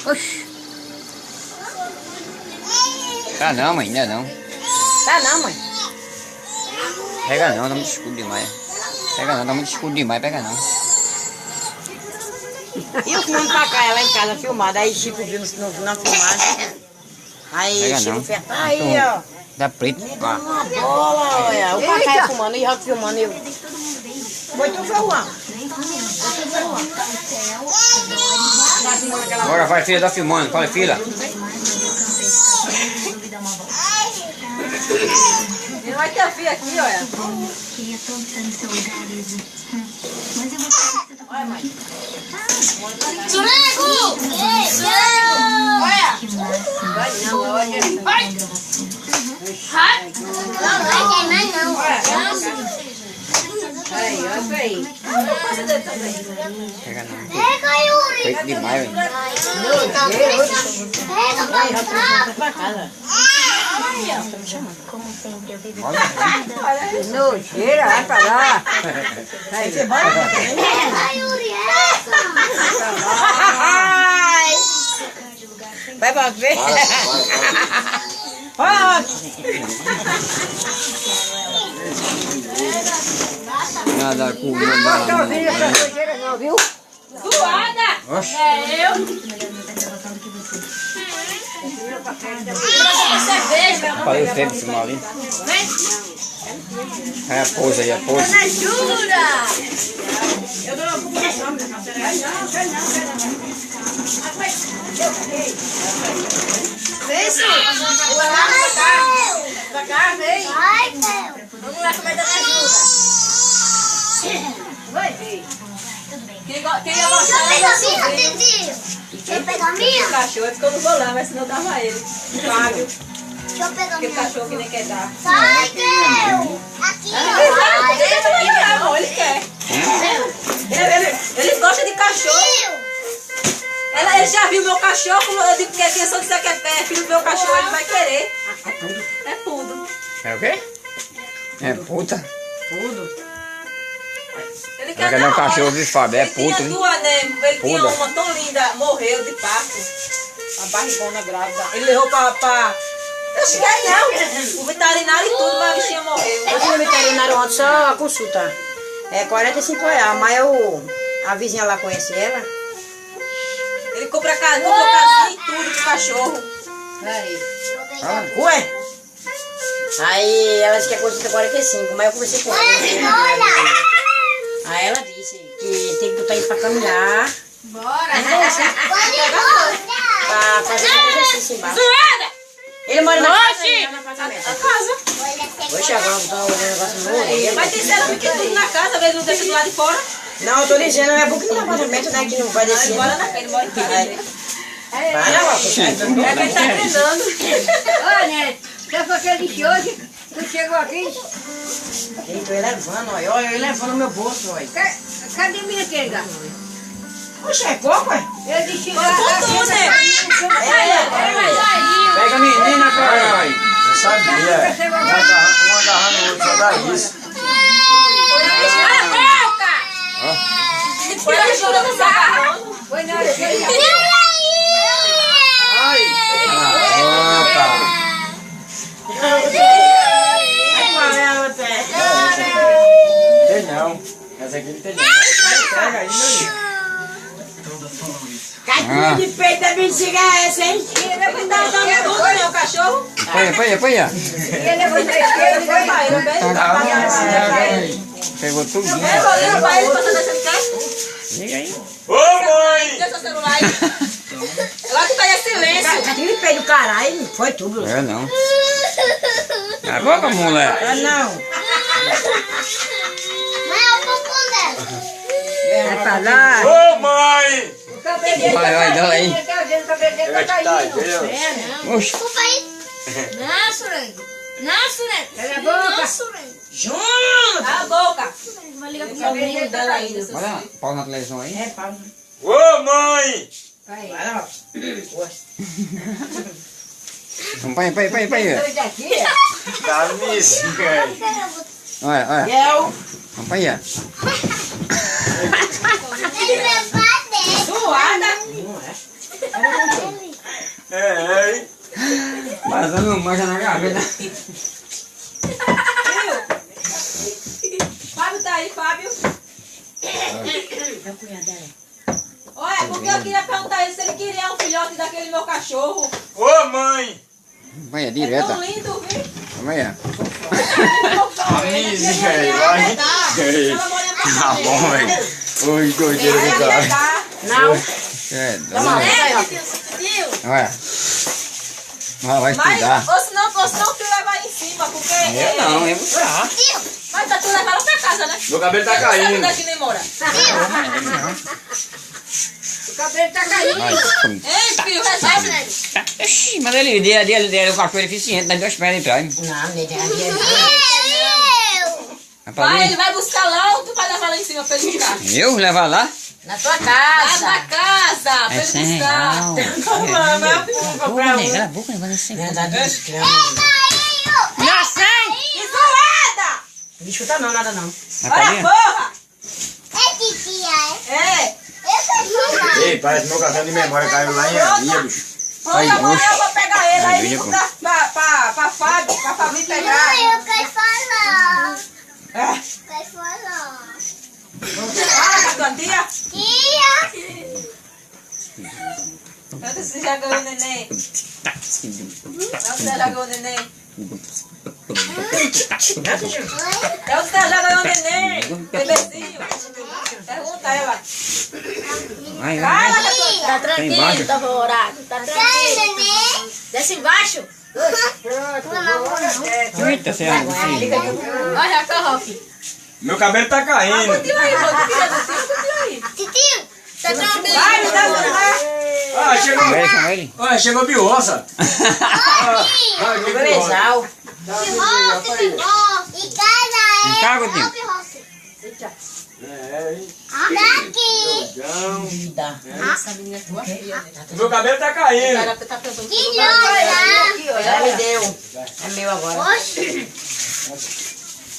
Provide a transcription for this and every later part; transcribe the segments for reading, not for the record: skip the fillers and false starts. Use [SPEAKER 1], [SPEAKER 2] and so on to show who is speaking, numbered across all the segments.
[SPEAKER 1] Oxi. Tá não, mãe, ainda não.
[SPEAKER 2] Tá não, mãe.
[SPEAKER 1] Pega não, tá muito escuro demais. Pega não, tá muito escuro demais, pega não.
[SPEAKER 2] E eu fumando pra cá, lá em casa, filmado. Aí Chico viu na filmagem. Aí
[SPEAKER 1] Pega
[SPEAKER 2] Chico
[SPEAKER 1] não.
[SPEAKER 2] fez. Aí, ó.
[SPEAKER 1] Dá preto. Ó.
[SPEAKER 2] Uma bola, olha. O Pacaia filmando, e o Rock filmando. Eu. Foi tu filmando.
[SPEAKER 1] Bora, vai, filha, tá filmando. Fala, filha.
[SPEAKER 2] Ele vai ter filho aqui, olha. Olha, mãe.
[SPEAKER 3] Sonego!
[SPEAKER 2] Olha! Vai não, olha. Vai!
[SPEAKER 3] Não vai queimar não.
[SPEAKER 2] Aí, olha isso aí.
[SPEAKER 1] Pega não.
[SPEAKER 3] Pega, Yuri.
[SPEAKER 1] Preto demais, velho.
[SPEAKER 3] Pega, papai.
[SPEAKER 2] Pra casa. Nojeira, vai pra lá. Aí, você bora?
[SPEAKER 3] Pega, Yuri, essa.
[SPEAKER 2] Vai pra ver. Vai.
[SPEAKER 1] Nada com o meu
[SPEAKER 2] Não, viu?
[SPEAKER 3] Suada.
[SPEAKER 1] Oxi.
[SPEAKER 3] É eu. Cerveja.
[SPEAKER 1] Falei o tempo de mal ali. É a pose aí, a pose.
[SPEAKER 3] Me ajuda.
[SPEAKER 2] Eu dou uma comunicação. Vem, Su. Pra cá, vem.
[SPEAKER 3] Vai, Theo.
[SPEAKER 2] Vamos lá, como é que me ajuda? Vai, vem. Quem ia
[SPEAKER 3] Deixa eu
[SPEAKER 2] mostrar
[SPEAKER 3] pegar a
[SPEAKER 2] era
[SPEAKER 3] minha,
[SPEAKER 2] o
[SPEAKER 3] Tedinho. Deixa eu pegar a minha.
[SPEAKER 2] cachorro. Disse que eu não vou lá, mas senão dava ele. Fábio.
[SPEAKER 3] Deixa eu pegar a
[SPEAKER 2] Aquele
[SPEAKER 3] minha.
[SPEAKER 2] cachorro que nem quer dar.
[SPEAKER 3] Sai, Theo. Aqui, ó.
[SPEAKER 2] Ele quer. Ele gosta de cachorro. Ele já viu meu cachorro, eu digo que se eu disser que é filho do meu cachorro, ele vai querer. É tudo.
[SPEAKER 1] É o quê? É puta.
[SPEAKER 2] Tudo. Ele
[SPEAKER 1] Vai querer um cachorro de Fábio, é
[SPEAKER 2] Ele tinha
[SPEAKER 1] puto, hein?
[SPEAKER 2] duas, né? Ele tinha
[SPEAKER 1] Puda.
[SPEAKER 2] uma tão linda, morreu de parto. A barrigona grávida. Ele levou pra... Eu cheguei não. O veterinário e tudo, mas a bichinha morreu. Eu fui no veterinário ontem, só a consulta. É R$45, mas a vizinha lá conhece ela. Ele compra casinha e tudo pro cachorro. Aí. Ué? Aí ela disse que a consulta é 45, mas eu conversei com ela. Aí ela disse que tem que botar ele pra caminhar.
[SPEAKER 3] Bora.
[SPEAKER 2] Pra fazer exercício embaixo. Ele mora na casa. Oxe, agora botar o negócio no orelha. Mas tem cerâmica tudo na casa, às vezes não deixa do lado de fora. Não, eu tô dizendo, é porque no apartamento, né, que não vai descer. Ele mora naquele, mora em casa. Para, ó. É que ele tá treinando.
[SPEAKER 4] Ô, Neto, você foi aquele de hoje? Tu chegou aqui?
[SPEAKER 2] Eu tô elevando, olha. Olha, eu levando no meu bolso, olha.
[SPEAKER 4] Cadê minha querida?
[SPEAKER 2] Oxe, é pouco, ué?
[SPEAKER 4] Eu disse que
[SPEAKER 2] Tudo, né?
[SPEAKER 1] Pega a menina, caralho.
[SPEAKER 5] Eu sabia. Um agarrando o outro, só dá isso.
[SPEAKER 2] Foi ajuda no macarrão.
[SPEAKER 4] foi na hora que eu ia.
[SPEAKER 1] Opa.
[SPEAKER 5] Tem não. Essa aqui não tem não. Pega aí, meu amigo.
[SPEAKER 2] Catinha de peito é bexiga essa, hein? Ele tá dando tudo, né, o cachorro?
[SPEAKER 1] Apanha.
[SPEAKER 4] E ele levou na esquerda e foi
[SPEAKER 2] Vai, ele
[SPEAKER 1] Pegou tudo.
[SPEAKER 2] Eu vou pra ele, passando esse quer?
[SPEAKER 1] Liga aí.
[SPEAKER 5] Ô, mãe!
[SPEAKER 2] Deixa seu celular aí. Lá que tá em silêncio. Catinha de peito do caralho, foi tudo.
[SPEAKER 1] É não. A boca, moleque.
[SPEAKER 2] Ah, não.
[SPEAKER 3] Mas é o popô dela.
[SPEAKER 2] É pra lá.
[SPEAKER 5] Ô, mãe!
[SPEAKER 4] O cabelo dele
[SPEAKER 1] Vai, dá aí.
[SPEAKER 4] Ele tá vendo o cabelo dele
[SPEAKER 5] É
[SPEAKER 4] tá
[SPEAKER 5] que tá,
[SPEAKER 4] caindo.
[SPEAKER 5] entendeu?
[SPEAKER 1] Oxi.
[SPEAKER 3] Desculpa aí.
[SPEAKER 6] Não, Surengo. Não, Surengo.
[SPEAKER 4] Cala a boca.
[SPEAKER 6] Não, Surengo.
[SPEAKER 2] Junto. Cala a boca.
[SPEAKER 6] Vai ligar pro
[SPEAKER 2] O cabelo dela ainda.
[SPEAKER 1] Olha, pau na televisão aí.
[SPEAKER 2] É, pausa.
[SPEAKER 5] Ô, mãe!
[SPEAKER 2] Vai lá, ó.
[SPEAKER 1] Apanha.
[SPEAKER 4] Dois daqui, é?
[SPEAKER 5] Tá nisso, velho.
[SPEAKER 1] Olha.
[SPEAKER 2] Eu.
[SPEAKER 1] Apanha.
[SPEAKER 3] Ele vai bater.
[SPEAKER 2] Suada.
[SPEAKER 5] Não é? Ela não manja na gaveta.
[SPEAKER 2] Fábio tá aí, Fábio.
[SPEAKER 4] É o cunhado dela.
[SPEAKER 2] Olha, porque eu queria perguntar a ele se ele queria um filhote daquele meu cachorro.
[SPEAKER 5] Ô, mãe!
[SPEAKER 1] Vai, é
[SPEAKER 2] É
[SPEAKER 1] direta.
[SPEAKER 2] tão lindo, viu?
[SPEAKER 1] Vai, é.
[SPEAKER 5] Amizinha aí, vai.
[SPEAKER 1] Tá bom, velho.
[SPEAKER 5] Oi, gordinho do cara.
[SPEAKER 2] Não.
[SPEAKER 1] É,
[SPEAKER 2] Toma,
[SPEAKER 1] doido.
[SPEAKER 2] pega aí, ó.
[SPEAKER 1] Olha. Vai
[SPEAKER 2] Mas,
[SPEAKER 1] estudar.
[SPEAKER 2] ou senão o fio levar aí em cima, porque...
[SPEAKER 1] Eu não, eu vou furar.
[SPEAKER 2] Mas tá tu levar lá pra casa, né?
[SPEAKER 5] Meu cabelo tá
[SPEAKER 2] Sabe
[SPEAKER 5] caindo.
[SPEAKER 2] onde é que nem mora?
[SPEAKER 4] O cabelo tá caindo.
[SPEAKER 1] Vai,
[SPEAKER 2] Ei, filho, resolve, né?
[SPEAKER 1] Ixi, mas ele o cachorro é eficiente, das duas pernas atrás.
[SPEAKER 4] Não, nega.
[SPEAKER 2] Vai, ele vai buscar lá ou tu vai levar lá em cima pra ele buscar?
[SPEAKER 1] Eu levar lá?
[SPEAKER 4] Na tua
[SPEAKER 2] Lá
[SPEAKER 4] casa.
[SPEAKER 2] na casa, pra
[SPEAKER 1] É
[SPEAKER 2] ele
[SPEAKER 1] 100
[SPEAKER 2] buscar.
[SPEAKER 1] reais.
[SPEAKER 2] Comprar um.
[SPEAKER 1] Cala a boca, vai ser.
[SPEAKER 4] Verdade, escravo.
[SPEAKER 1] Já sei!
[SPEAKER 2] Que zoada!
[SPEAKER 4] Não escuta não, nada não.
[SPEAKER 2] Olha a porra!
[SPEAKER 3] É titia,
[SPEAKER 2] É!
[SPEAKER 3] eu sou
[SPEAKER 5] Ei, parece que meu cartão de memória caiu lá em Avinha, bicho.
[SPEAKER 2] Pronto,
[SPEAKER 1] Ai,
[SPEAKER 2] amanhã
[SPEAKER 1] oxe.
[SPEAKER 2] eu vou pegar ele, aí
[SPEAKER 1] Ai,
[SPEAKER 2] ele
[SPEAKER 1] eu-
[SPEAKER 2] pra Fábio, pra Fábio pegar.
[SPEAKER 3] Mãe, eu quero falar.
[SPEAKER 2] É.
[SPEAKER 3] Quero falar.
[SPEAKER 2] Fala com a tua tia.
[SPEAKER 3] Tia.
[SPEAKER 2] Pergunta se já ganhou o neném. Pergunta se já ganhou o neném. Pergunta se já ganhou o neném. Bebezinho. Pergunta a ela.
[SPEAKER 1] Vai, vai,
[SPEAKER 2] Fala
[SPEAKER 1] vai.
[SPEAKER 2] com a tua tia.
[SPEAKER 4] Tá
[SPEAKER 1] embaixo.
[SPEAKER 4] tranquilo, tá favorável. Tá
[SPEAKER 3] Sai,
[SPEAKER 4] tranquilo.
[SPEAKER 3] neném.
[SPEAKER 4] Desce embaixo.
[SPEAKER 1] Eita, você é
[SPEAKER 4] Olha a carroça.
[SPEAKER 5] Meu cabelo tá caindo.
[SPEAKER 2] Continua aí, mano. Continua aí.
[SPEAKER 3] Titio.
[SPEAKER 4] Tá tranquilo.
[SPEAKER 2] Vai, me dá o celular.
[SPEAKER 5] Ah, chegou.
[SPEAKER 1] Chama ele.
[SPEAKER 5] Olha, chegou Biossa. Ah, chegou Biossa.
[SPEAKER 4] Belezal.
[SPEAKER 3] E casa é.
[SPEAKER 1] Cago, tio.
[SPEAKER 5] É, hein?
[SPEAKER 3] Daqui.
[SPEAKER 5] Então,
[SPEAKER 4] Vida.
[SPEAKER 5] meu cabelo tá caindo.
[SPEAKER 3] Que joga.
[SPEAKER 4] Já me deu. É meu agora.
[SPEAKER 3] Oxi.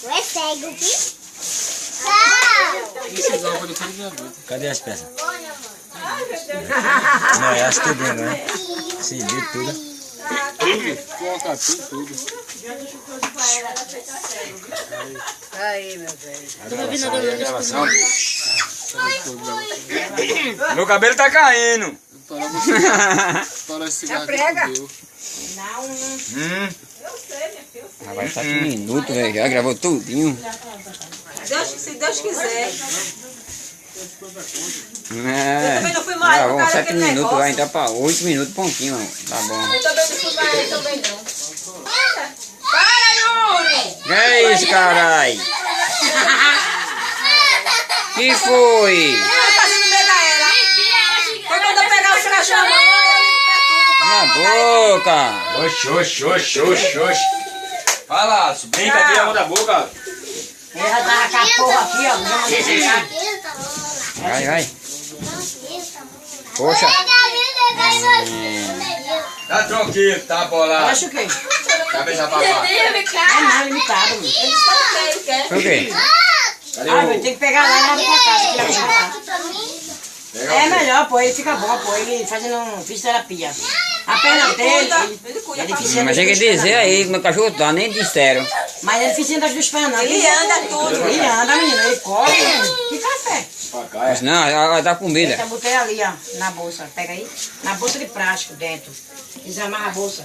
[SPEAKER 3] Tu é cego, viu? Tchau.
[SPEAKER 5] Cadê as peças? Não, é as tudo, né? Se vê tudo.
[SPEAKER 4] Aí, meu velho.
[SPEAKER 5] Meu cabelo tá caindo.
[SPEAKER 4] Já prega.
[SPEAKER 1] Vai estar 1 minuto, velho. Já gravou tudinho.
[SPEAKER 2] Se Deus quiser.
[SPEAKER 1] É.
[SPEAKER 2] também não fui mais,
[SPEAKER 1] Gravou
[SPEAKER 2] por causa
[SPEAKER 1] 7
[SPEAKER 2] daquele
[SPEAKER 1] minutos,
[SPEAKER 2] negócio.
[SPEAKER 1] vai entrar pra 8 minutos pontinho. Tá bom.
[SPEAKER 2] Eu também não fui mais, também não. Para, Yuri!
[SPEAKER 1] Que é isso, carai? Que foi?
[SPEAKER 2] Ela tá no meio da ela. Foi quando eu pegar os cachorros,
[SPEAKER 1] Na boca.
[SPEAKER 5] Oxi, oxi, oxi, oxi, oxi. Fala, brinca aqui a mão da boca.
[SPEAKER 4] Ele já tava com a porra aqui, ó. Vamos deixar.
[SPEAKER 1] Vai, vai. Poxa.
[SPEAKER 5] Tá tranquilo, tá bolado.
[SPEAKER 4] Acho o quê?
[SPEAKER 5] Cabeça pra baixo.
[SPEAKER 4] É mais limitado. Meu.
[SPEAKER 2] ele só quer, ele quer.
[SPEAKER 1] Foi o quê?
[SPEAKER 5] Cadê
[SPEAKER 4] Ah,
[SPEAKER 5] o...
[SPEAKER 4] tem que pegar lá e levar pra casa. Que ele vai lá.
[SPEAKER 5] Pega
[SPEAKER 4] É
[SPEAKER 5] o-
[SPEAKER 4] melhor, pô. Ele fica bom, pô. Ele fazendo fisioterapia. A perna dele,
[SPEAKER 2] Ele cuida,
[SPEAKER 4] ele é
[SPEAKER 2] faz-
[SPEAKER 4] deficiente
[SPEAKER 1] Mas
[SPEAKER 4] das
[SPEAKER 1] tem que
[SPEAKER 4] duas pernas.
[SPEAKER 1] dizer aí que meu cachorro tá, nem disseram.
[SPEAKER 4] Mas ele é deficiente das duas pernas.
[SPEAKER 2] Ele anda tudo.
[SPEAKER 4] Ele anda, menino. Ele corre. Que café.
[SPEAKER 5] Pra cá,
[SPEAKER 1] Mas não, ela dá comida.
[SPEAKER 4] Eita, botei ali, ó. Na bolsa. Pega aí. Na bolsa de plástico dentro. Desamarra a bolsa.